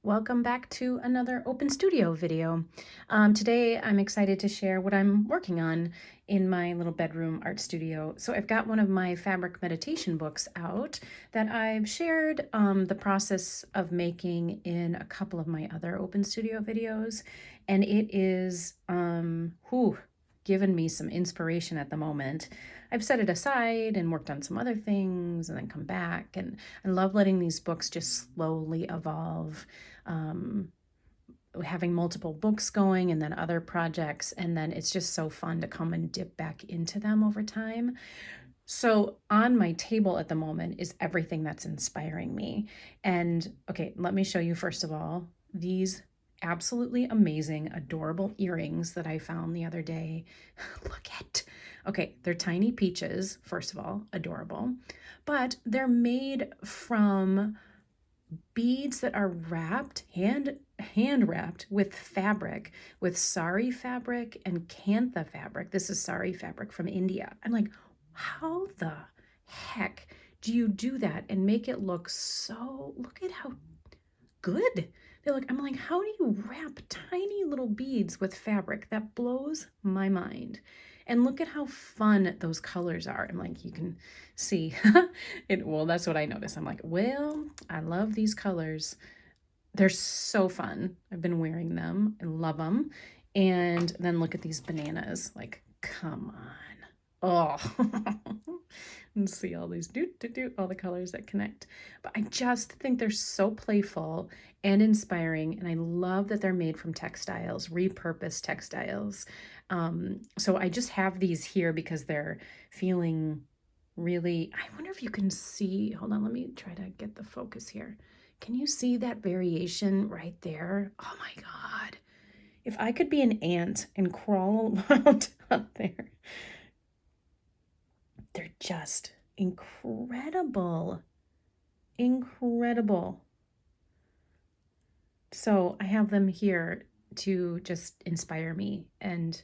Welcome back to another Open Studio video. Today I'm excited to share what I'm working on in my little bedroom art studio. So I've got one of my fabric meditation books out that I've shared the process of making in a couple of my other Open Studio videos, and it is given me some inspiration at the moment. I've set it aside and worked on some other things and then come back, and I love letting these books just slowly evolve, having multiple books going and then other projects, and then it's just so fun to come and dip back into them over time. So on my table at the moment is everything that's inspiring me. And okay, let me show you first of all these absolutely amazing, adorable earrings that I found the other day. Look at, okay, they're tiny peaches, first of all, adorable, but they're made from beads that are wrapped, hand wrapped with fabric, with sari fabric and kantha fabric. This is sari fabric from India. I'm like, how the heck do you do that and make it look so, look at how good they look. I'm like, how do you wrap tiny little beads with fabric? That blows my mind. And look at how fun those colors are. I'm like, you can see it. Well, that's what I noticed. I'm like, well, I love these colors. They're so fun. I've been wearing them. I love them. And then look at these bananas. Like, come on. Oh, and see all these all the colors that connect. But I just think they're so playful and inspiring, and I love that they're made from textiles, repurposed textiles. So I just have these here because they're feeling really, I wonder if you can see, hold on, let me try to get the focus here. Can you see that variation right there? Oh my God. If I could be an ant and crawl around out there. They're just incredible. Incredible. So I have them here to just inspire me, and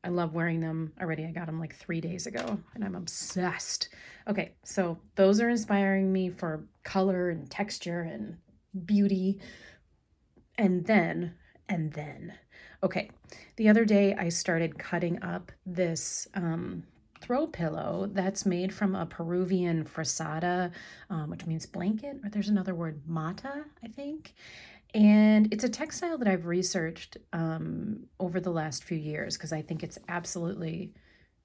I love wearing them already. I got them like 3 days ago and I'm obsessed. Okay, so those are inspiring me for color and texture and beauty. And then, okay, the other day I started cutting up this throw pillow that's made from a Peruvian frazada, which means blanket, or there's another word, mata, I think. And it's a textile that I've researched over the last few years because I think it's absolutely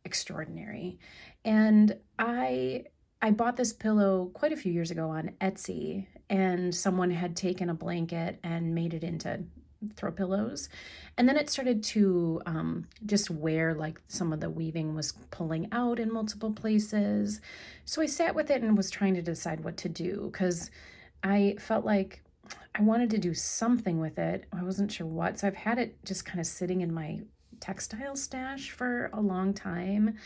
extraordinary. And I bought this pillow quite a few years ago on Etsy, and someone had taken a blanket and made it into throw pillows. And then it started to just wear, like some of the weaving was pulling out in multiple places. So I sat with it and was trying to decide what to do because I felt like I wanted to do something with it. I wasn't sure what. So I've had it just kind of sitting in my textile stash for a long time.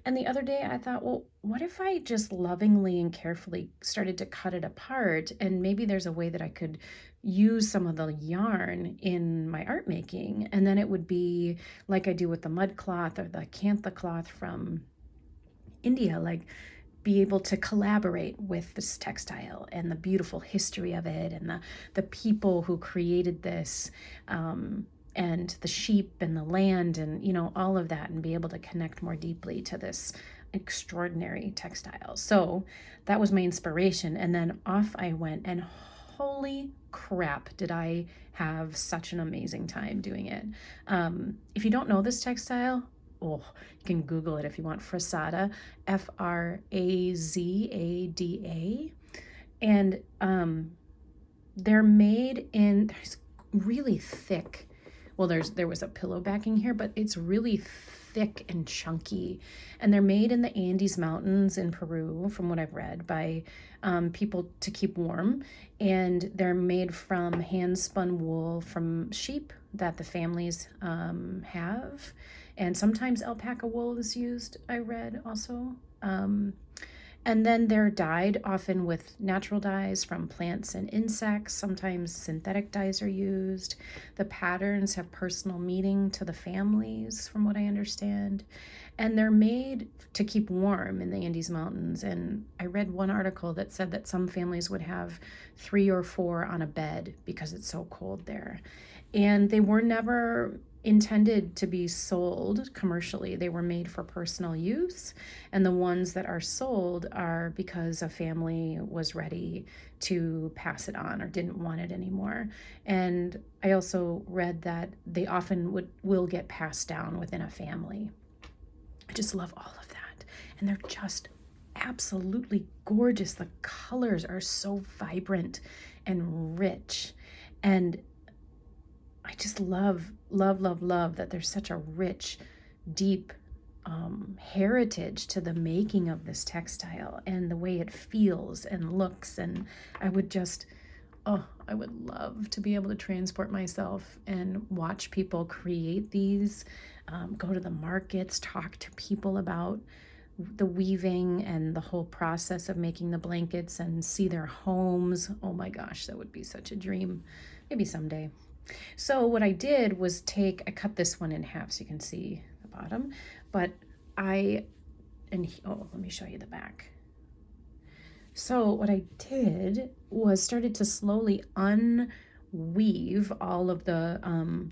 And the other day I thought, well, what if I just lovingly and carefully started to cut it apart, and maybe there's a way that I could use some of the yarn in my art making, and then it would be like I do with the mud cloth or the kantha cloth from India, like be able to collaborate with this textile and the beautiful history of it and the people who created this, and the sheep and the land and, you know, all of that, and be able to connect more deeply to this extraordinary textile. So that was my inspiration. And then off I went, and holy crap, did I have such an amazing time doing it. If you don't know this textile, oh, you can Google it if you want. Frazada, Frazada. And they're made in, there's really thick, well, there was a pillow backing here, but it's really thick and chunky. And they're made in the Andes Mountains in Peru, from what I've read, by people to keep warm. And they're made from hand-spun wool from sheep that the families have. And sometimes alpaca wool is used, I read also. And then they're dyed often with natural dyes from plants and insects. Sometimes synthetic dyes are used. The patterns have personal meaning to the families, from what I understand. And they're made to keep warm in the Andes Mountains. And I read one article that said that some families would have 3 or 4 on a bed because it's so cold there. And they were never intended to be sold commercially. They were made for personal use. And the ones that are sold are because a family was ready to pass it on or didn't want it anymore. And I also read that they often will get passed down within a family. I just love all of that. And they're just absolutely gorgeous. The colors are so vibrant and rich. And I just love that there's such a rich, deep heritage to the making of this textile and the way it feels and looks. And I would love to be able to transport myself and watch people create these, go to the markets, talk to people about the weaving and the whole process of making the blankets and see their homes. Oh my gosh, that would be such a dream. Maybe someday. So what I did was I cut this one in half so you can see the bottom, but let me show you the back. So what I did was started to slowly unweave all of the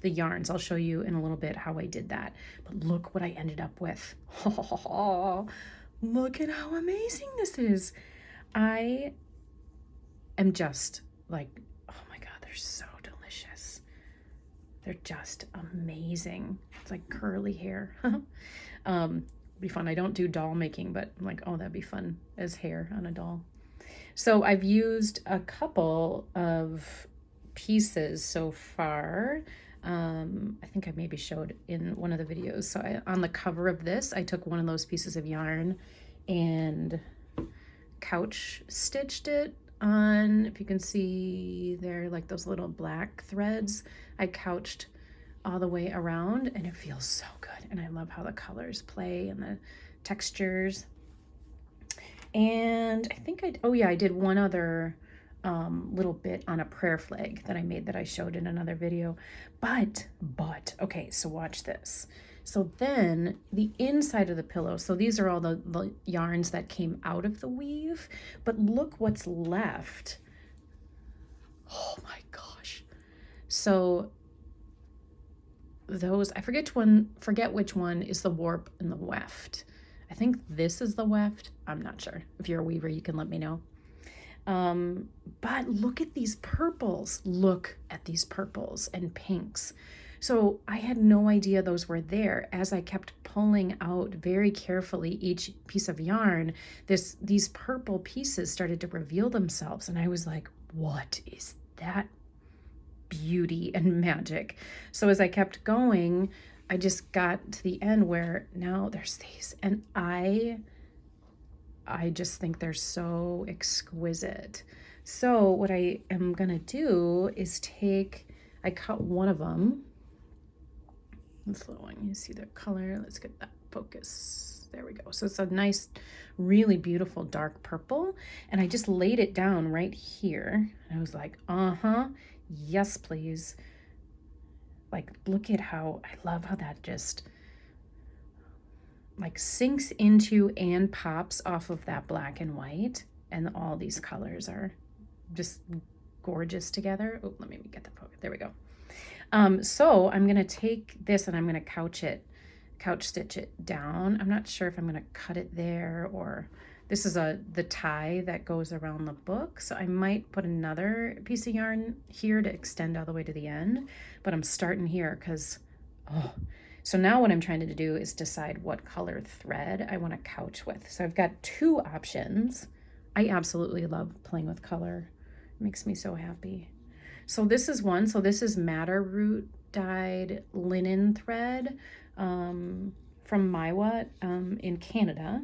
yarns. I'll show you in a little bit how I did that, but look what I ended up with. Oh, look at how amazing this is. I am just like, oh my God, they're so delicious. They're just amazing. It's like curly hair. Be fun. I don't do doll making, but I'm like, oh, that'd be fun as hair on a doll. So I've used a couple of pieces so far. I think I maybe showed in one of the videos. So on the cover of this, I took one of those pieces of yarn and couch stitched it on, if you can see there, like those little black threads. I couched all the way around and it feels so good. And I love how the colors play and the textures. And I think I did one other little bit on a prayer flag that I made that I showed in another video. But, okay, so watch this. So then the inside of the pillow, so these are all the yarns that came out of the weave, but look what's left. Oh my gosh. So those, I forget which one is the warp and the weft. I think this is the weft. I'm not sure. If you're a weaver, you can let me know. But look at these purples. Look at these purples and pinks. So I had no idea those were there. As I kept pulling out very carefully each piece of yarn, these purple pieces started to reveal themselves. And I was like, what is that beauty and magic? So as I kept going, I just got to the end where now there's these. And I just think they're so exquisite. So what I am gonna do is I cut one of them. This little one, you see the color. Let's get that focus. There we go. So it's a nice, really beautiful dark purple. And I just laid it down right here. And I was like, yes, please. Like, look at how, I love how that just like sinks into and pops off of that black and white. And all these colors are just gorgeous together. Oh, let me get the focus. There we go. So I'm going to take this and I'm going to couch stitch it down. I'm not sure if I'm going to cut it there, or this is the tie that goes around the book. So I might put another piece of yarn here to extend all the way to the end, but I'm starting here because, so now what I'm trying to do is decide what color thread I want to couch with. So I've got 2 options. I absolutely love playing with color. It makes me so happy. So this is one. So this is madder root dyed linen thread from Maiwa in Canada,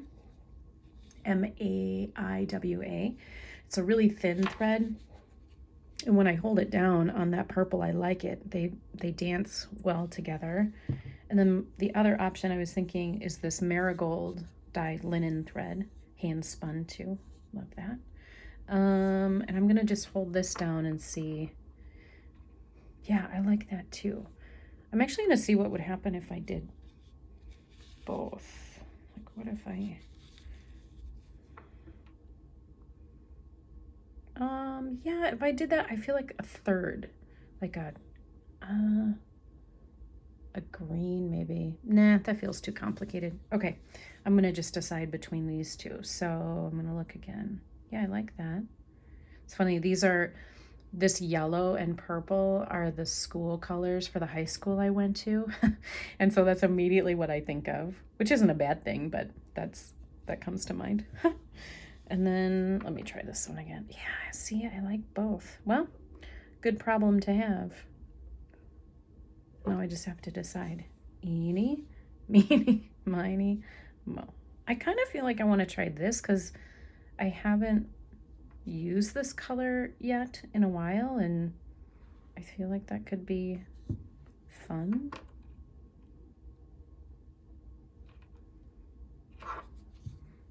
Maiwa. It's a really thin thread. And when I hold it down on that purple, I like it. They dance well together. And then the other option I was thinking is this marigold dyed linen thread, hand spun too. Love that. And I'm gonna just hold this down and see. Yeah, I like that too. I'm actually gonna see what would happen if I did both. What if I, yeah, if I did that, I feel like a third, like a green maybe. Nah, that feels too complicated. Okay, I'm gonna just decide between these two. So I'm gonna look again. Yeah, I like that. It's funny, this yellow and purple are the school colors for the high school I went to. And so that's immediately what I think of, which isn't a bad thing, but that comes to mind. And then let me try this one again. Yeah, see, I like both. Well, good problem to have. Now I just have to decide. Eeny, meeny, miny, mo. I kind of feel like I want to try this because I haven't used this color yet in a while, and I feel like that could be fun.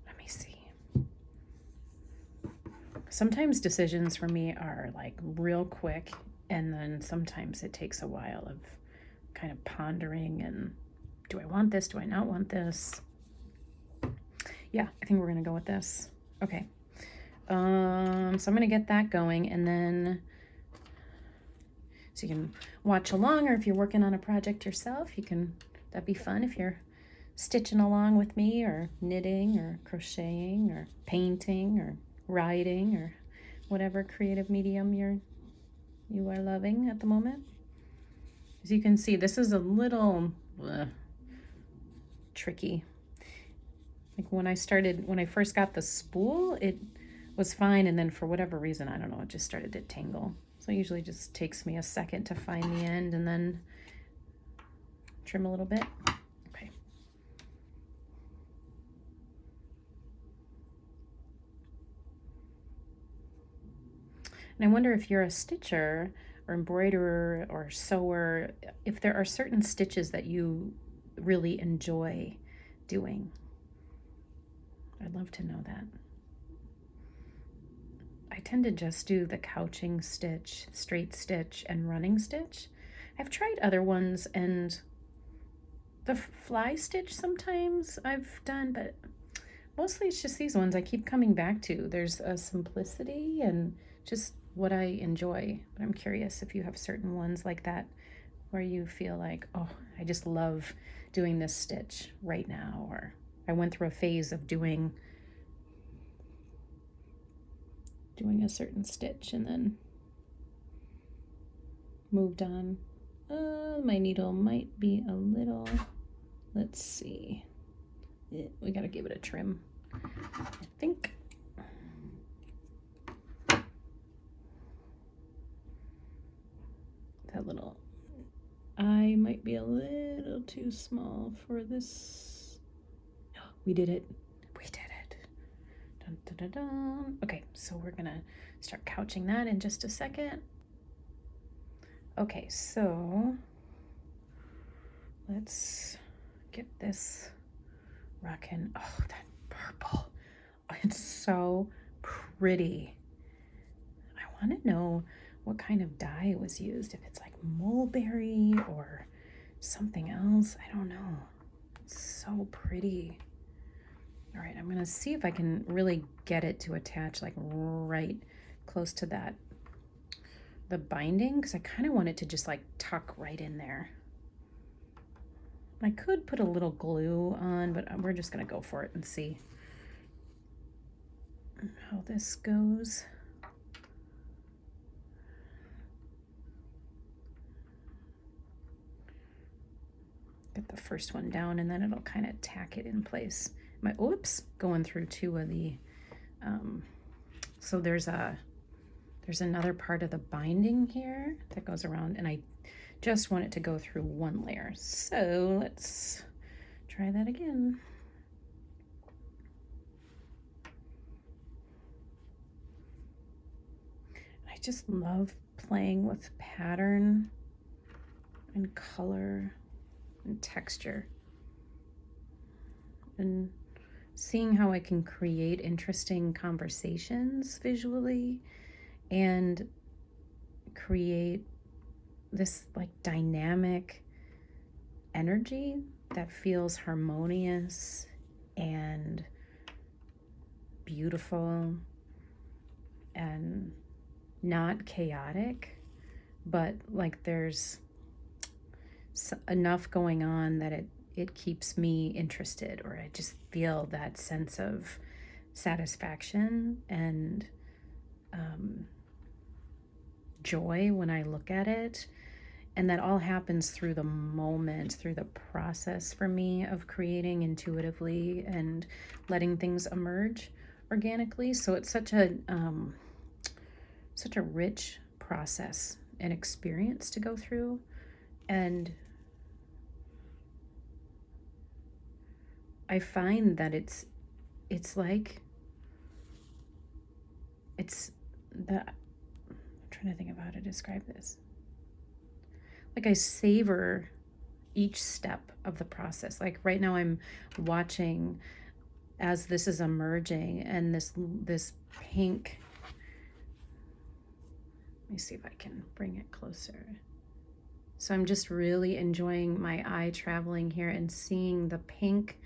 Let me see. Sometimes decisions for me are like real quick, and then sometimes it takes a while of kind of pondering and do I want this? Do I not want this? Yeah, I think we're gonna go with this. Okay. So I'm gonna get that going, and then so you can watch along, or if you're working on a project yourself, that'd be fun if you're stitching along with me, or knitting, or crocheting, or painting, or writing, or whatever creative medium you are loving at the moment. As you can see, this is a little tricky. Like when I first got the spool, it was fine, and then for whatever reason, I don't know, it just started to tangle. So it usually just takes me a second to find the end and then trim a little bit. Okay. And I wonder if you're a stitcher or embroiderer or sewer, if there are certain stitches that you really enjoy doing. I'd love to know that. I tend to just do the couching stitch, straight stitch, and running stitch. I've tried other ones, and the fly stitch sometimes I've done, but mostly it's just these ones I keep coming back to. There's a simplicity and just what I enjoy. But I'm curious if you have certain ones like that where you feel like, oh, I just love doing this stitch right now. Or I went through a phase of doing a certain stitch and then moved on. My needle might be a little, let's see. We gotta give it a trim, I think. That little eye might be a little too small for this. We did it. We did it. Dun, dun, dun, dun. Okay, so we're gonna start couching that in just a second. Okay, so let's get this rocking. Oh, that purple. Oh, it's so pretty. I want to know what kind of dye was used. If it's like mulberry or something else. I don't know. It's so pretty. All right, I'm gonna see if I can really get it to attach like right close to the binding, because I kind of want it to just like tuck right in there. I could put a little glue on, but we're just gonna go for it and see how this goes. Get the first one down, and then it'll kind of tack it in place. Going through two of the, so there's another part of the binding here that goes around, and I just want it to go through one layer. So let's try that again. I just love playing with pattern and color and texture and seeing how I can create interesting conversations visually and create this like dynamic energy that feels harmonious and beautiful and not chaotic, but like there's enough going on that it keeps me interested, or I just feel that sense of satisfaction and joy when I look at it. And that all happens through the moment, through the process for me of creating intuitively and letting things emerge organically. So it's such a rich process and experience to go through. And I find that it's like it's the I'm trying to think of how to describe this. Like I savor each step of the process. Like right now I'm watching as this is emerging, and this pink, let me see if I can bring it closer. So I'm just really enjoying my eye traveling here and seeing the pink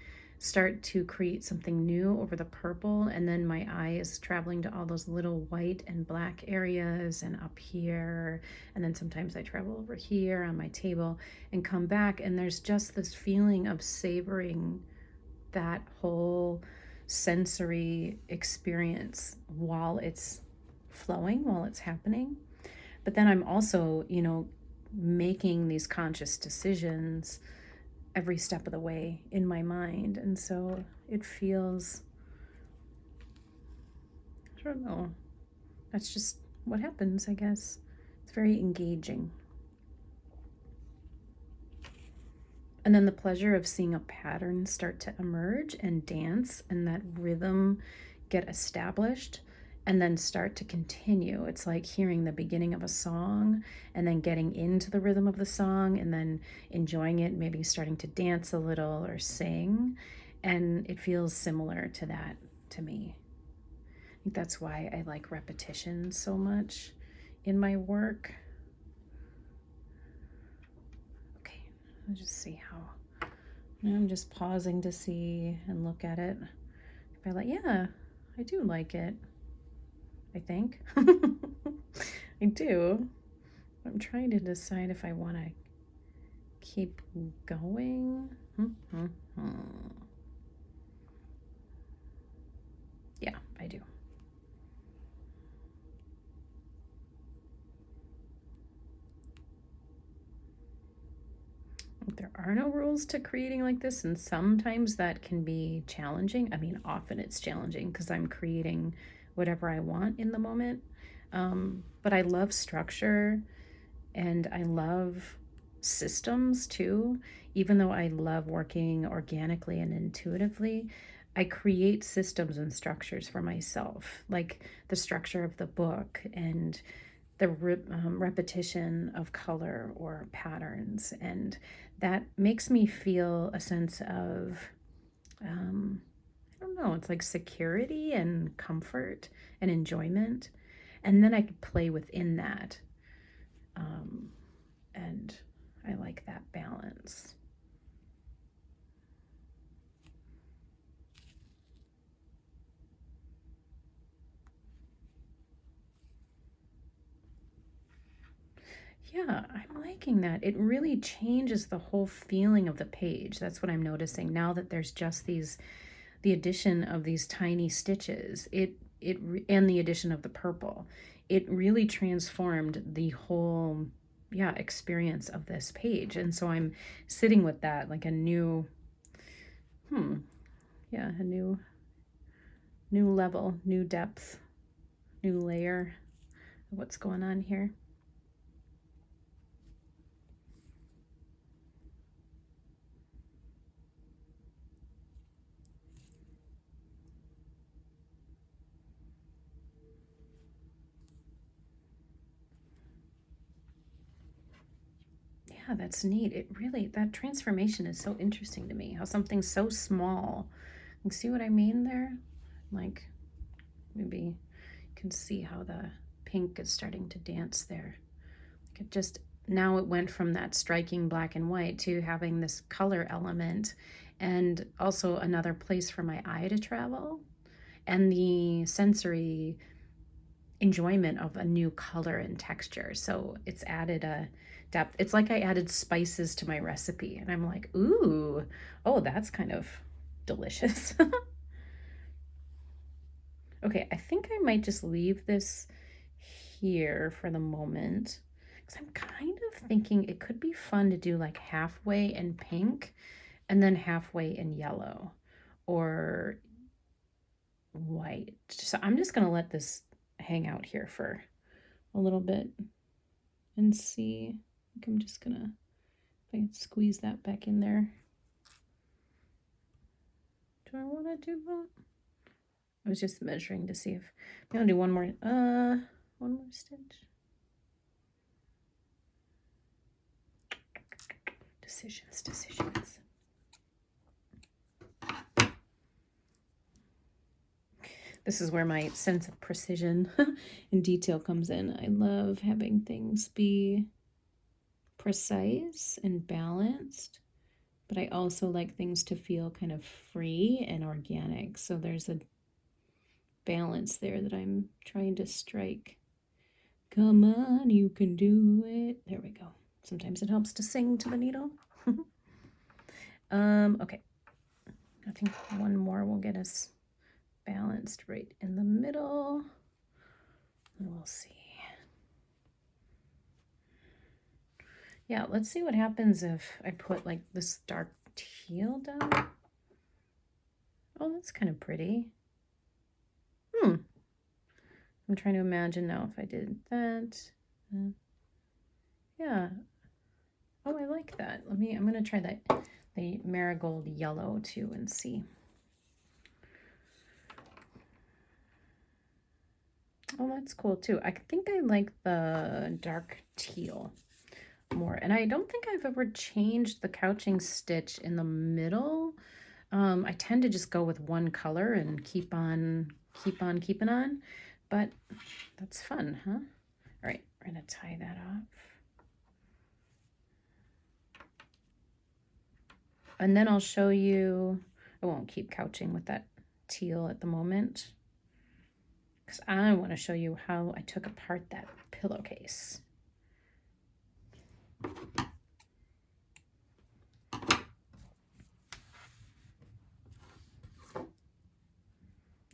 start to create something new over the purple, and then my eye is traveling to all those little white and black areas and up here, and then sometimes I travel over here on my table and come back, and there's just this feeling of savoring that whole sensory experience while it's flowing, while it's happening. But then I'm also, making these conscious decisions every step of the way in my mind. And so it feels, I don't know, that's just what happens, I guess. It's very engaging. And then the pleasure of seeing a pattern start to emerge and dance, and that rhythm get established and then start to continue. It's like hearing the beginning of a song and then getting into the rhythm of the song and then enjoying it, maybe starting to dance a little or sing. And it feels similar to that to me. I think that's why I like repetition so much in my work. Okay, I'll just see how. Now I'm just pausing to see and look at it. If I like, yeah, I do like it. I think. I do. I'm trying to decide if I want to keep going. Yeah, I do. There are no rules to creating like this, and sometimes that can be challenging. I mean, often it's challenging because I'm creating whatever I want in the moment. But I love structure and I love systems too. Even though I love working organically and intuitively, I create systems and structures for myself, like the structure of the book and the repetition of color or patterns. And that makes me feel a sense of, I don't know, it's like security and comfort and enjoyment. And then I could play within that. And I like that balance. Yeah, I'm liking that. It really changes the whole feeling of the page. That's what I'm noticing now that there's just the addition of these tiny stitches. And the addition of the purple. It really transformed the whole experience of this page. And so I'm sitting with that like a new a new level, new depth, new layer of what's going on here. Yeah, that's neat. It really, that transformation is so interesting to me. How something so small, you see what I mean there? Like, maybe you can see how the pink is starting to dance there. Like it just now it went from that striking black and white to having this color element, and also another place for my eye to travel, and the sensory enjoyment of a new color and texture. So it's added a depth. It's like I added spices to my recipe, and I'm like, ooh, oh, that's kind of delicious. Okay, I think I might just leave this here for the moment, because I'm kind of thinking it could be fun to do like halfway in pink and then halfway in yellow or white. So I'm just going to let this hang out here for a little bit and see. I think I'm just going to, if I can squeeze that back in there. Do I want to do that? I was just measuring to see if I'm going to do one more stitch. Decisions. This is where my sense of precision and detail comes in. I love having things be precise and balanced, but I also like things to feel kind of free and organic. So there's a balance there that I'm trying to strike. Come on, you can do it. There we go. Sometimes it helps to sing to the needle. Okay. I think one more will get us balanced right in the middle. And we'll see. Yeah, let's see what happens if I put like this dark teal down. Oh, that's kind of pretty. I'm trying to imagine now if I did that. Yeah. Oh, I like that. I'm going to try that, the marigold yellow too, and see. Oh, that's cool too. I think I like the dark teal more. And I don't think I've ever changed the couching stitch in the middle. I tend to just go with one color and keep on keeping on. But that's fun, huh? All right, we're going to tie that off. And then I'll show you, I won't keep couching with that teal at the moment, because I want to show you how I took apart that pillowcase.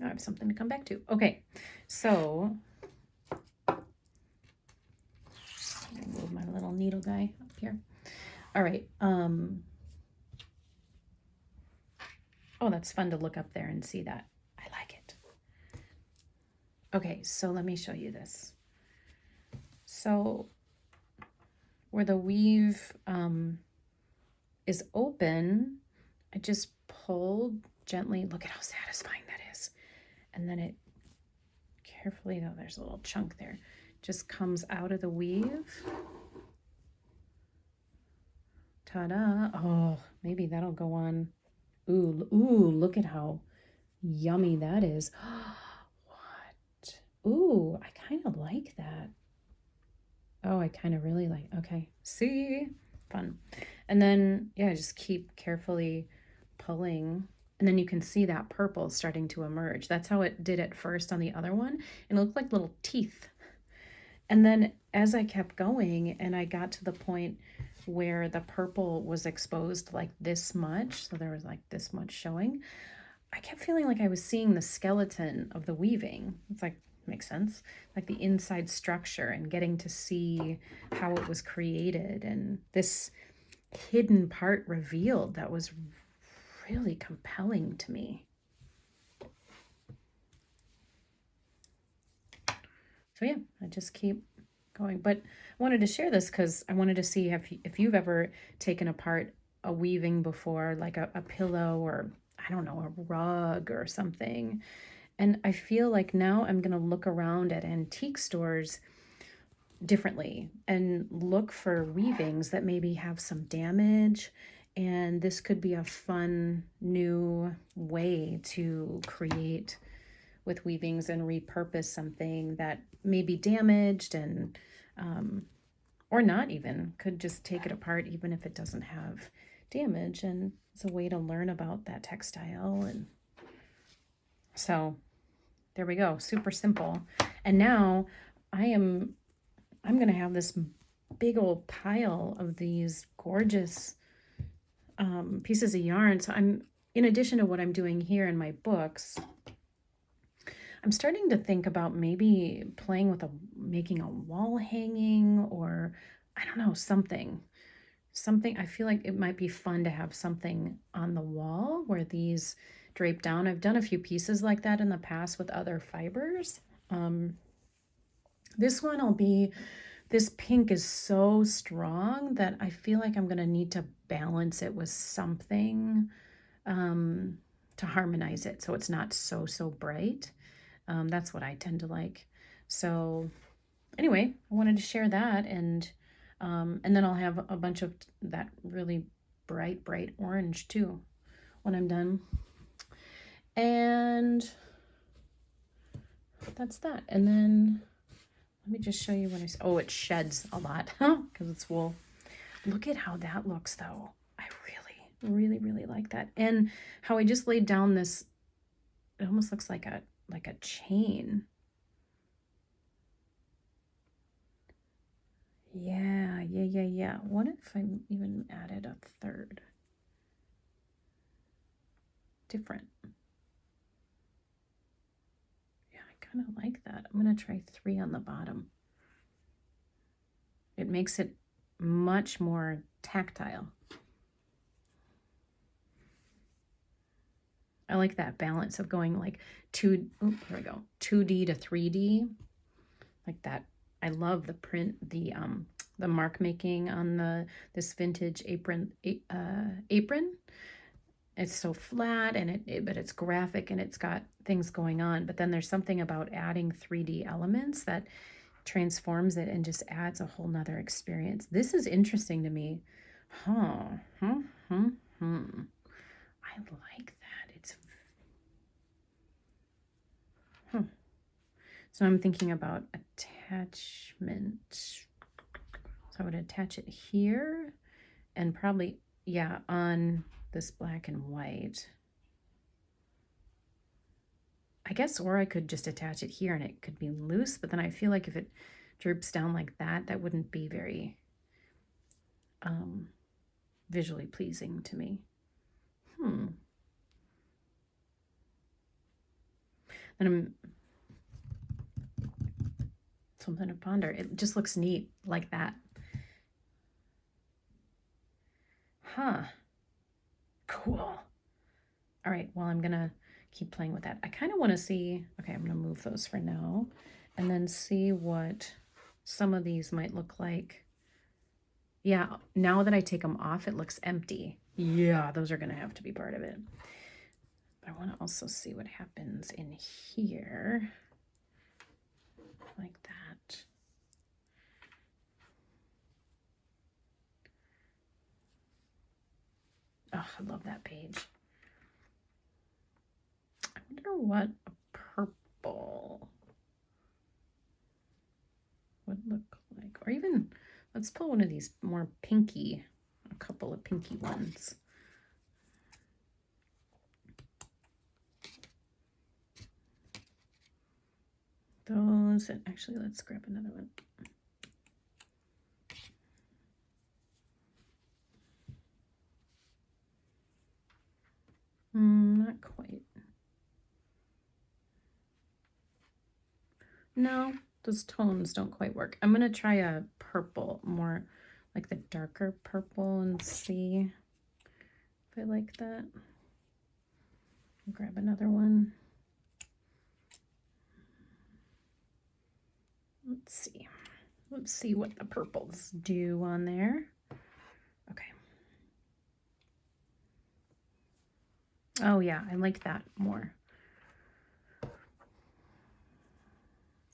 I have something to come back to. Okay, so move my little needle guy up here. All right. Oh, that's fun to look up there and see that. I like it. Okay, so let me show you this. So where the weave is open, I just pulled gently. Look at how satisfying that is. And then it carefully, though, there's a little chunk there, just comes out of the weave. Ta-da. Oh, maybe that'll go on. Ooh, look at how yummy that is. What? Ooh, I kind of like that. Oh, I kind of really like, okay. See? Fun. And then, yeah, just keep carefully pulling. And then you can see that purple starting to emerge. That's how it did at first on the other one. And it looked like little teeth. And then as I kept going and I got to the point where the purple was exposed like this much, so there was like this much showing, I kept feeling like I was seeing the skeleton of the weaving. It's like, makes sense, like the inside structure, and getting to see how it was created and this hidden part revealed. That was really compelling to me. So yeah, I just keep going. But I wanted to share this because I wanted to see if you've ever taken apart a weaving before, like a pillow or, I don't know, a rug or something. And I feel like now I'm going to look around at antique stores differently and look for weavings that maybe have some damage. And this could be a fun new way to create with weavings and repurpose something that may be damaged and or not even, could just take it apart even if it doesn't have damage. And it's a way to learn about that textile. And so there we go, super simple. And now I'm going to have this big old pile of these gorgeous pieces of yarn. So I'm, in addition to what I'm doing here in my books, I'm starting to think about maybe playing with making a wall hanging, or I don't know, something. I feel like it might be fun to have something on the wall where these drape down. I've done a few pieces like that in the past with other fibers. This one this pink is so strong that I feel like I'm going to need to balance it with something to harmonize it so it's not so bright. That's what I tend to like. So anyway, I wanted to share that, and then I'll have a bunch of that really bright orange too when I'm done. And that's that. And then let me just show you what oh, it sheds a lot because it's wool. Look at how that looks though. I really like that. And how I just laid down this, it almost looks like a chain. Yeah. What if I even added a third? Different. Yeah, I kind of like that. I'm going to try 3 on the bottom. It makes it much more tactile. I like that balance of going like 2D to 3D. Like that. I love the print, the mark making on this vintage apron. It's so flat, and but it's graphic, and it's got things going on. But then there's something about adding 3D elements that transforms it and just adds a whole nother experience. This is interesting to me. I like that. It's So I'm thinking about attachment. So I would attach it here, and probably, yeah, on this black and white. I guess, or I could just attach it here and it could be loose, but then I feel like if it droops down like that, that wouldn't be very visually pleasing to me. And something to ponder. It just looks neat like that. Cool. All right, well, I'm gonna keep playing with that. I kind of want to see, okay, I'm gonna move those for now, and then see what some of these might look like. Yeah, now that I take them off, it looks empty. Yeah, those are gonna have to be part of it. But I want to also see what happens in here, like that. Oh, I love that page. I wonder what a purple would look like. Or even, let's pull one of these more pinky, a couple of pinky ones. Those, and actually, let's grab another one. Not quite. No, those tones don't quite work. I'm gonna try a purple, more like the darker purple, and see if I like that. I'll grab another one. Let's see what the purples do on there. Okay. Oh yeah, I like that more.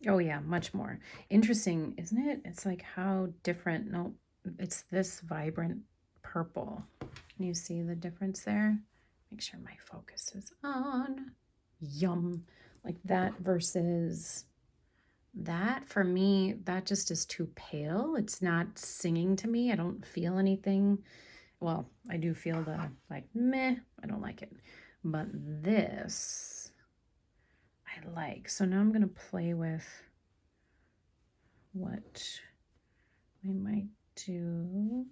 Oh yeah, much more. Interesting, isn't it? It's like how different, no, it's this vibrant purple. Can you see the difference there? Make sure my focus is on. Yum. Like that versus that for me, that just is too pale. It's not singing to me. I don't feel anything. Well, I do feel the like meh, I don't like it. But this I like. So now I'm going to play with what I might do.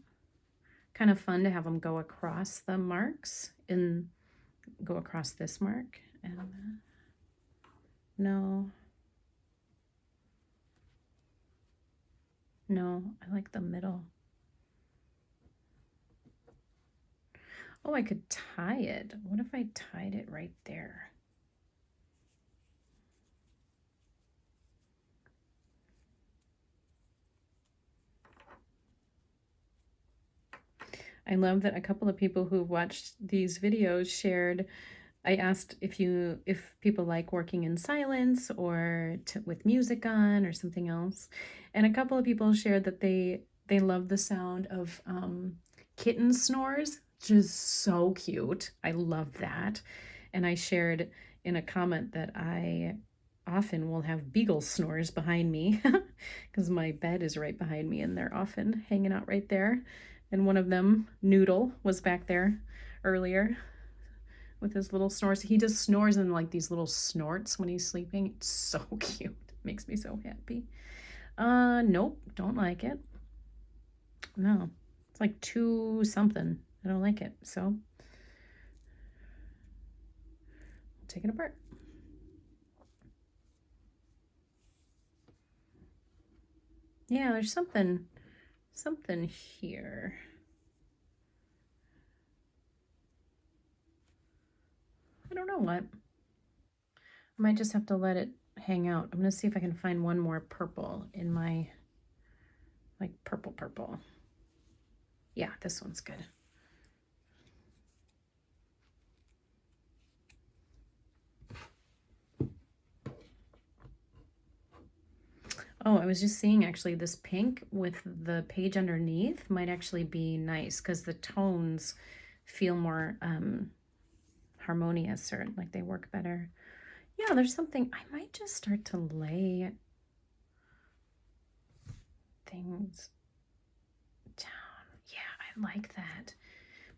Kind of fun to have them go across the marks and go across this mark. And no, I like the middle. Oh, I could tie it. What if I tied it right there? I love that a couple of people who watched these videos shared. I asked if people like working in silence or with music on or something else, and a couple of people shared that they love the sound of kitten snores, which is so cute. I love that, and I shared in a comment that I often will have beagle snores behind me because my bed is right behind me and they're often hanging out right there. And one of them, Noodle, was back there earlier with his little snores. He just snores in like these little snorts when he's sleeping. It's so cute. It makes me so happy. Nope, don't like it. No, it's like 2 something. I don't like it. So I'll take it apart. Yeah, there's something here. I don't know what. I might just have to let it hang out. I'm gonna see if I can find one more purple in my, like purple. Yeah, this one's good. Oh, I was just seeing actually this pink with the page underneath might actually be nice because the tones feel more harmonious, or like they work better. Yeah, there's something, I might just start to lay things down. Yeah, I like that.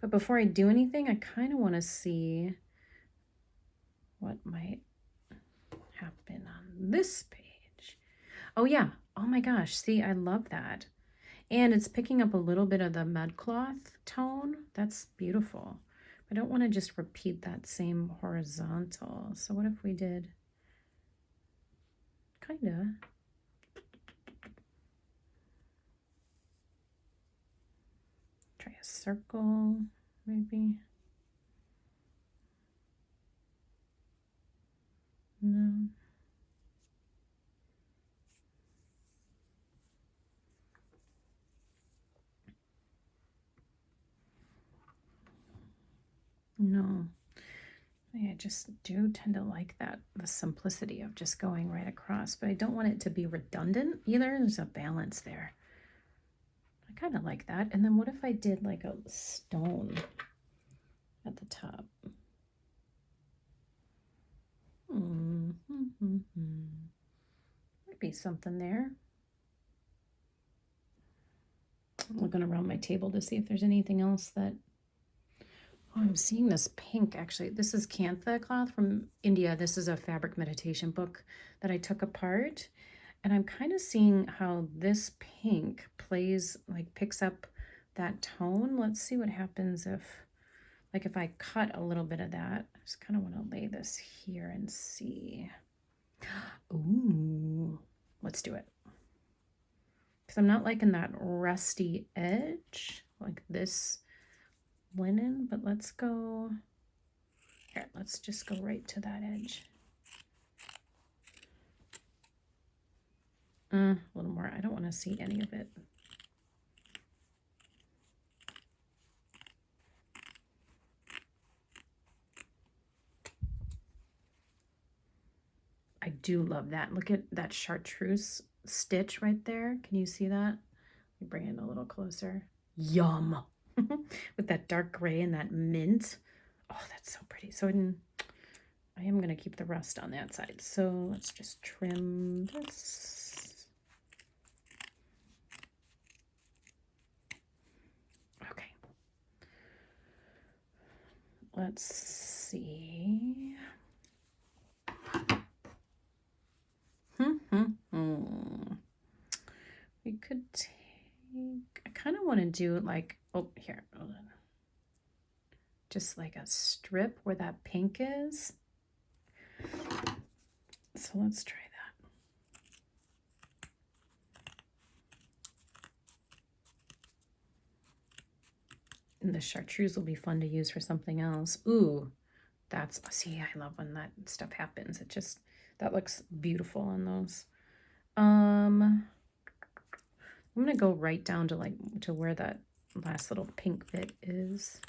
But before I do anything, I kind of want to see what might happen on this page. Oh yeah, oh my gosh, see, I love that. And it's picking up a little bit of the mudcloth tone. That's beautiful. I don't want to just repeat that same horizontal. So what if we did kind of try a circle, maybe? No. No. I just do tend to like that, the simplicity of just going right across, but I don't want it to be redundant either. There's a balance there. I kind of like that. And then what if I did like a stone at the top? Might be something there. I'm looking around my table to see if there's anything else that... Oh, I'm seeing this pink, actually. This is Kantha cloth from India. This is a fabric meditation book that I took apart. And I'm kind of seeing how this pink plays, like picks up that tone. Let's see what happens if, like if I cut a little bit of that. I just kind of want to lay this here and see. Ooh, let's do it. Because I'm not liking that rusty edge, like this linen, but let's go here. Let's just go right to that edge. A little more. I don't want to see any of it. I do love that. Look at that chartreuse stitch right there. Can you see that? Let me bring it a little closer. Yum. With that dark gray and that mint. Oh, that's so pretty. So I am going to keep the rust on that side. So let's just trim this. let's see. We could take, I kind of want to do like, oh, here, hold on. Just like a strip where that pink is. So let's try that. And the chartreuse will be fun to use for something else. Ooh, that's, see, I love when that stuff happens. It just, that looks beautiful on those. I'm gonna go right down to like, to where that last little pink bit is.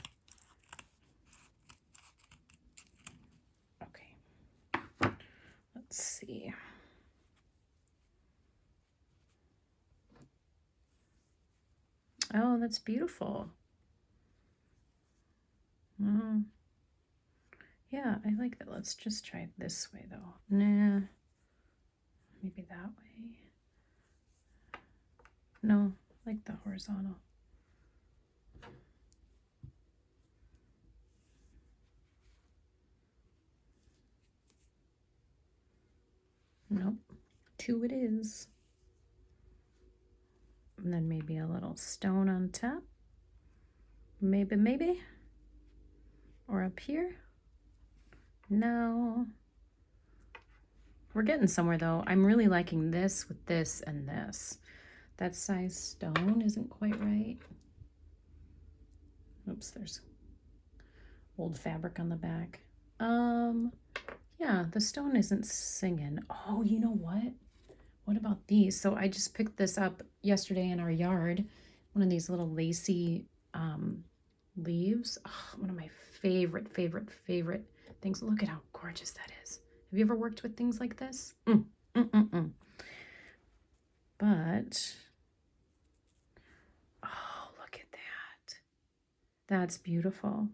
Okay, let's see. Oh, that's beautiful. Yeah, I like that. Let's just try it this way though. Nah, maybe that way. No, I like the horizontal. Nope, 2 it is. And then maybe a little stone on top. Maybe. Or up here. No. We're getting somewhere though. I'm really liking this with this and this. That size stone isn't quite right. Oops, there's old fabric on the back. Yeah, the stone isn't singing. Oh, you know what? What about these? So I just picked this up yesterday in our yard. One of these little lacy leaves. Oh, one of my favorite things. Look at how gorgeous that is. Have you ever worked with things like this? But, oh, look at that. That's beautiful.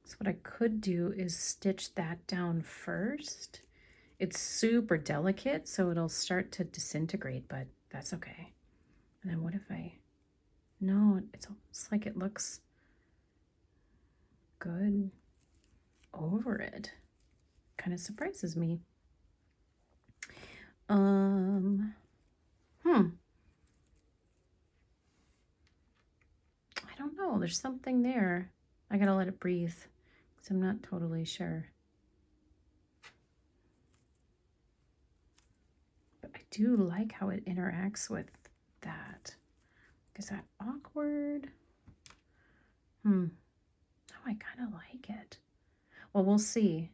So what I could do is stitch that down first. It's super delicate, so it'll start to disintegrate, but that's okay. And then what if I, no, it's almost like it looks good over it. Kind of surprises me. I don't know. There's something there. I gotta let it breathe because I'm not totally sure. But I do like how it interacts with that. Is that awkward? Oh, I kind of like it. Well, we'll see.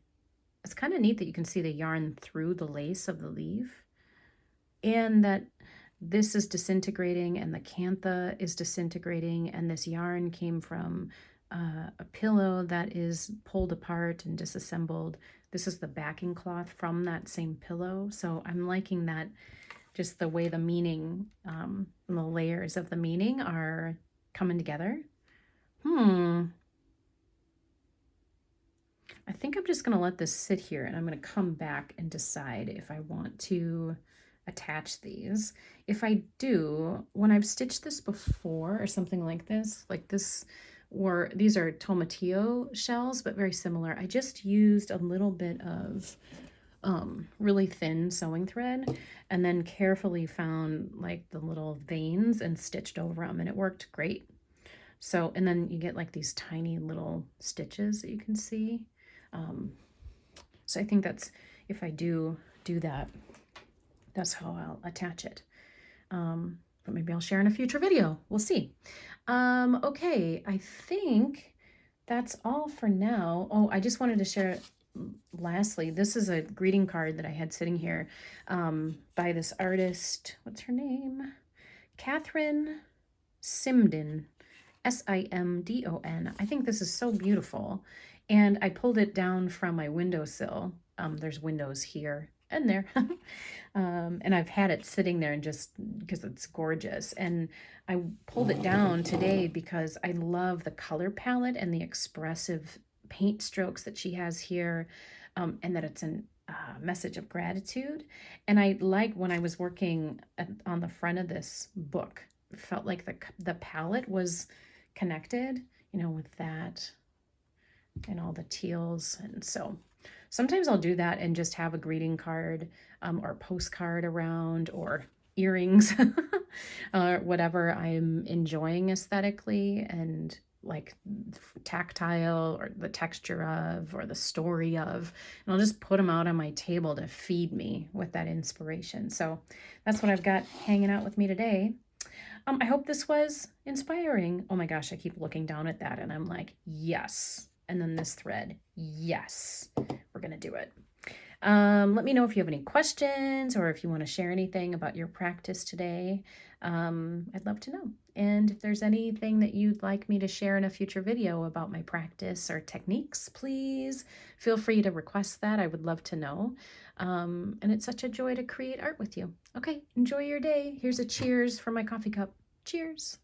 It's kind of neat that you can see the yarn through the lace of the leaf, and that this is disintegrating and the cantha is disintegrating, and this yarn came from a pillow that is pulled apart and disassembled. This is the backing cloth from that same pillow. So I'm liking that, just the way the meaning, the layers of the meaning are coming together. I think I'm just going to let this sit here, and I'm going to come back and decide if I want to attach these. If I do, when I've stitched this before or something like this, or these are tomatillo shells, but very similar, I just used a little bit of really thin sewing thread and then carefully found like the little veins and stitched over them, and it worked great. So, and then you get like these tiny little stitches that you can see. So I think that's, if I do that, that's how I'll attach it. But maybe I'll share in a future video. We'll see. Okay, I think that's all for now. Oh, I just wanted to share, lastly, this is a greeting card that I had sitting here by this artist. What's her name? Catherine Simdon. Simdon. I think this is so beautiful. And I pulled it down from my windowsill. There's windows here and there. And I've had it sitting there and just because it's gorgeous. And I pulled it down today because I love the color palette and the expressive paint strokes that she has here, and that it's a message of gratitude. And I like when I was working on the front of this book, it felt like the palette was connected. you know, with that and all the teals. And so sometimes I'll do that and just have a greeting card or a postcard around, or earrings or whatever I'm enjoying aesthetically, and like tactile, or the texture of, or the story of, and I'll just put them out on my table to feed me with that inspiration. So that's what I've got hanging out with me today. I hope this was inspiring. Oh my gosh, I keep looking down at that and I'm like, yes. And then this thread, yes, we're gonna do it. Let me know if you have any questions, or if you want to share anything about your practice today. I'd love to know. And if there's anything that you'd like me to share in a future video about my practice or techniques, please feel free to request that. I would love to know. And it's such a joy to create art with you. Okay, enjoy your day. Here's a cheers for my coffee cup. Cheers.